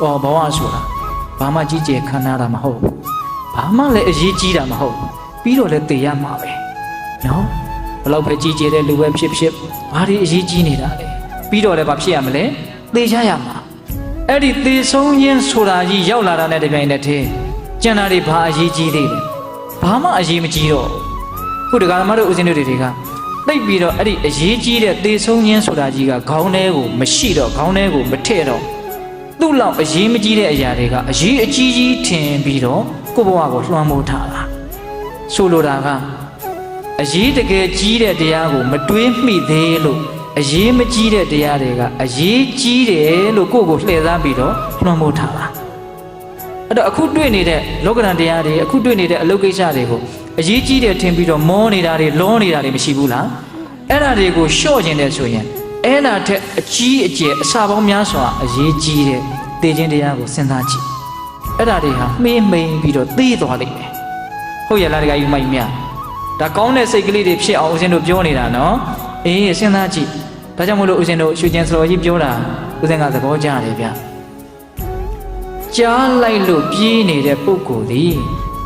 အော်ဘဝဆိုတာဘာမှကြီးကျယ်ခမ်းနားတာမဟုတ်ဘူးဘာမှလည်းအရေးကြီးတာမဟုတ်ဘူးပြီးတော့လည်းသိရမှာပဲနော်ဘလောက်ပဲကြီးကျယ်တဲ့လူပဲဖြစ်ဖြစ်ဘာတွေအရေးကြီးနေတာလဲပြီးတော့လည်းဘာဖြစ်ရမလဲသိချရမှာအဲ့ဒီသေဆုံးခြင်းဆိုတာကြီးရောက်လာတာနဲ့တပြိုင်နက်တည်းကျန်တာတွေဘာအရေးကြီးသေးလဲဘာမှအရေးမကြီးတော့ခုတက္ကသမားတို့ဦးဇင်းတို့တွေကသိပြီးတော့အဲ့ဒီအရေးကြီးတဲ့သေဆုံးခြင်းဆိုတာကြီးကခေါင်းထဲကိုမရှိတော့ခေါင်းထဲကိုမထည့်တော့သူ့လောက်အရေးမကြီးတဲ့အရာတွေကအရေးအကြီးကြီးထင်ပြီးတော့ကိုယ့်ဘဝကိုလွှမ်းမိုးထားတာဆိုလိုတာကအရေးတကယ်ကြီးတဲ့တရားကိုမတွေးမိသေးလို့အရေးမကြီးတဲ့တရားတွေကအရေးကြီးတယ်လို့ကိုယ့်ကိုလှည့်စားပြီးတော့လွှမ်းမိုးထားတာအဲ့တော့အခုတွေ့နေတဲ့လောကဓာတ်တရားတွေအခုတွေ့နေတဲ့အလုပ်ကိစ္စတွေကိုအရေးကြီးတယ်ထင်ပြီးတော့မောနေတာတွေလောနေတာတွေမရှိဘူးလားအဲ့ဒါတွေကိုလျှော့ခြင်းတဲ့ဆိုရင်အဲ့ဒါထက်အကြီးအကျယ်အစာပေါင်းများစွာအရေးကြီးတဲ့သိခြင်းတရားကိုစဉ်းစားကြည့်အဲ့ဒါတွေဟာမှိမ့်ပြီးတော့သိသွားလိမ့်မယ်ဟုတ်ရဲ့လားတကယ်ယူမိုက်မြဒါကောင်းတဲ့စိတ်ကလေးတွေဖြစ်အောင်ဦးဇင်းတို့ပြောနေတာနော်အေးစဉ်းစားကြည့်ဒါကြောင့်မို့လို့ဦးဇင်းတို့ရွှေကျင်စတော်ကြီးပြောတာဦးဇင်းကသဘောကျတယ်ဗျကြားလိုက်လို့ပြေးနေတဲ့ပုဂ္ဂိုလ်ဒီ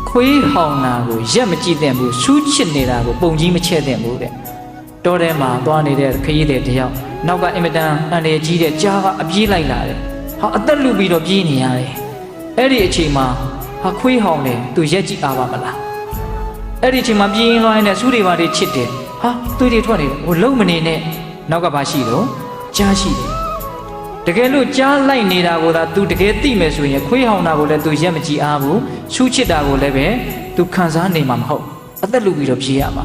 ခွေးဟောင်တာကိုရက်မကြည့်သင့်ဘူးဆူးချစ်နေတာကိုပုံကြီးမချဲ့သင့်ဘူးတဲ့တောထဲမှာသွားနေတဲ့ခရီးသည်တယောက်နောက်ကအင်မတန်အန္တရာယ်ကြီးတဲ့ကြားကအပြေးလိုက်လာတယ်ဟာအသက်လူပြီးတော့ပြေးနေရတယ်အဲ့ဒီအချိန်မှာဟာခွေးဟောင်တယ်သူရက်ကြည့်အားပါမလားအဲ့ဒီအချိန်မှာပြေးရင်လွှိုင်းနဲ့ဆူးတွေပါတွေချစ်တယ်ဟာသွေးတွေထွက်နေတယ်ဟိုလုံမနေနဲ့နောက်ကဘာရှိတော့ကြားရှိတယ်တကယ်လို့ကြားလိုက်နေတာကိုသာ तू တကယ်သိမယ်ဆိုရင်ခွေးဟောင်တာကိုလည်း तू ရက်မကြည့်အားဘူးဆူးချစ်တာကိုလည်းပဲ तू ခံစားနေမှာမဟုတ်အသက်လူပြီးတော့ပြေးရမှာ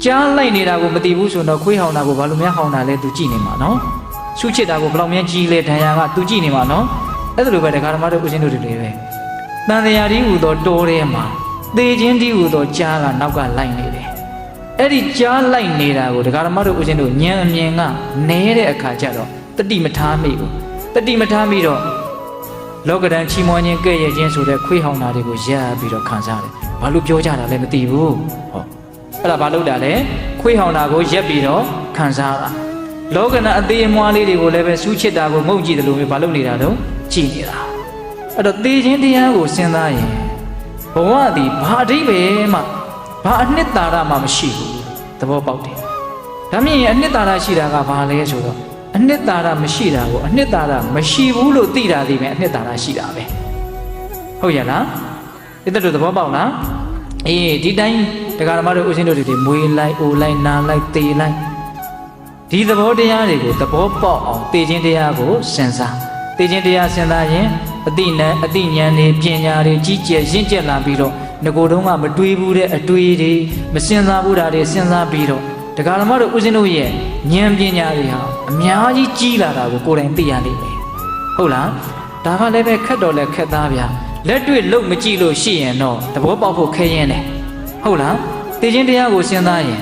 ကြားလိုက်နေတာကိုမသိဘူးဆိုတော့ခွေးဟောင်တာကိုဘာလို့များဟောင်တာလဲ तू ကြည့်နေမှာနော်ဆူးချစ်တာကိုဘယ်လောက်များကြီးလဲဒဏ်ရာက तू ကြည့်နေမှာနော်အဲ့ဒါလိုပဲတရားဓမ္မတို့ဦးဇင်းတို့တွေလည်းပဲတန်တရားဒီဟူသောတိုးထဲမှာသေခြင်းဒီဟူသောကြားကနောက်ကလိုက်နေတယ်အဲ့ဒီကြားလိုက်နေတာကိုတရားဓမ္မတို့ဦးဇင်းတို့ဉာဏ်အမြင်ကနဲတဲ့အခါကျတော့တတိမထားမိဘူးတတိမထားပြီးတော့လောကဓာတ်ချီးမွမ်းခြင်းကဲ့ရဲ့ခြင်းဆိုတဲ့ခွေးဟောင်တာတွေကိုရပ်ပြီးတော့ခံစားတယ်ဘာလို့ပြောကြတာလဲမသိဘူးဟောအဲ့ဒါဘာလို့တာလဲခွေးဟောင်တာကိုရပ်ပြီးတော့ခံစားတာလောကဓာတ်အသေးအမွှားလေးတွေကိုလည်းပဲစူးချစ်တာကိုငုံကြည့်တယ်လို့ပဲဘာလို့နေတာတော့ကြည်နေတာအဲ့တော့သေခြင်းတရားကိုစဉ်းစားရင်ဘဝသည်ဘာအဓိပ္ပာယ်မှဘာအနှစ်သာရမှမရှိဘူးသဘောပေါက်တယ်ဒါမြင်ရင်အနှစ်သာရရှိတာကဘာလဲဆိုတော့အနှစ်သာရမရှိတာကိုအနှစ်သာရမရှိဘူးလို့သိတာဒီပဲအနှစ်သာရရှိတာပဲဟုတ်ရဲ့လားဒီတဲ့သဘောပေါက်လားအေးဒီတိုင်းတရားဓမ္မတို့ဦးဇင်းတို့တွေမွေးလိုက်အိုလိုက်နာလိုက်သေလိုက်ဒီသဘောတရားတွေကိုသဘောပေါက်အောင်သိခြင်းတရားကိုစဉ်းစားသိခြင်းတရားစဉ်းစားရင်အတိဉာဏ်တွေပညာတွေကြီးကျယ်ရင့်ကျက်လာပြီးတော့ငကိုယ်တုံးကမတွေးဘူးတဲ့အတွေးတွေမစဉ်းစားဘူးတာတွေစဉ်းစားပြီးတော့တရားဓမ္မတို့ဦးဇင်းတို့ရဲ့ဉာဏ်ပညာတွေဟာအများကြီးကြီးလာတာကိုကိုယ်တိုင်သိရလိမ့်မယ်ဟုတ်လားဒါကလည်းပဲခက်တော့လဲခက်သားဗျာလက်တွေ့လုံးမကြည့်လို့ရှိရင်တော့သဘောပေါက်ဖို့ခဲရင်တယ်ဟုတ်လားသိခြင်းတရားကိုစဉ်းစားရင်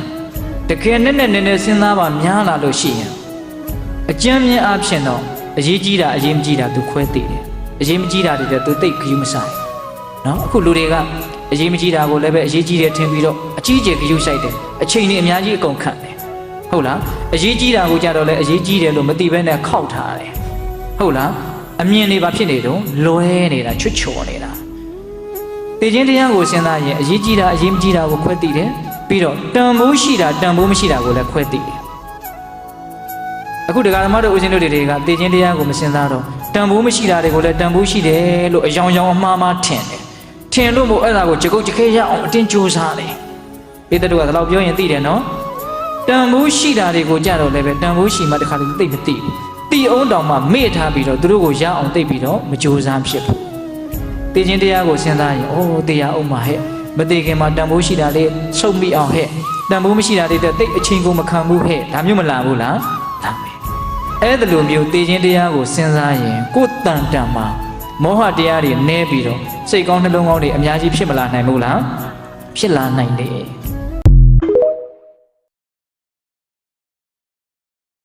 တကယ်နဲ့စဉ်းစားပါများလာလို့ရှိရင်အကျဉ်းမြင်အဖြစ်တော့အရေးကြီးတာအရေးမကြီးတာသူခွဲသိတယ်အရေးမကြီးတာတွေလည်းသူသိခယူးမဆိုင်နော်အခုလူတွေကအရေးမကြီးတာကိုလည်းပဲအရေးကြီးတယ်ထင်ပြီးတော့အကြီးကျယ်ခယူးဆိုင်တယ်အချိန်တွေအများကြီးအကုန်ခန့်တယ်ဟုတ်လားအရေးကြီးတာကိုကြတော့လည်းအရေးကြီးတယ်လို့မသိဘဲနဲ့ခောက်ထားတယ်ဟုတ်လားအမြင်တွေဘာဖြစ်နေတော့လွဲနေတာချွတ်ချော်နေတာသိခြင်းတရားကိုစဉ်းစားရင်အရေးကြီးတာအရေးမကြီးတာကိုခွဲသိတယ်ပြီးတော့တန်ဖိုးရှိတာတန်ဖိုးမရှိတာကိုလည်းခွဲသိတယ်အခုတရားဓမ္မတို့ဦးဇင်းတို့တွေကသိခြင်းတရားကိုမစဉ်းစားတော့တန်ဖိုးမရှိတာတွေကိုလည်းတန်ဖိုးရှိတယ်လို့အယောင်အမှားမှားထင်တယ်ထင်လို့မို့အဲ့ဒါကိုကြကုတ်ကြခဲရအောင်အတင်းကြိုးစားတယ်ဒီတတူကဒါတော့ပြောရင်သိတယ်နော်တန်ဖိုးရှိတာတွေကိုကြတော့လည်းပဲတန်ဖိုးရှိမှတခါတည်းသိမသိဘူးတီအောင်တောင်မှမေ့ထားပြီးတော့သူတို့ကိုရအောင်သိပြီးတော့မကြိုးစားဖြစ်ဘူးသိခြင်းတရားကိုစဉ်းစားရင်အိုးတရားအောင်မှာဟဲ့မသိခင်မှာတန်ဖိုးရှိတာလေးစုံမိအောင်ဟဲ့တန်ဖိုးမရှိတာလေးတဲ့သိအချင်းကိုမခံဘူးဟဲ့ဒါမျိုးမလာဘူးလားလာမယ်အဲ့ဒါလိုမျိုးသိခြင်းတရားကိုစဉ်းစားရင်ကိုယ်တန်တန်မှာမောဟတရားတွေနည်းပြီးတော့စိတ်ကောင်းနှလုံးကောင်းတွေအများကြီးဖြစ်မလာနိုင်ဘူးလားဖြစ်လာနိုင်တယ်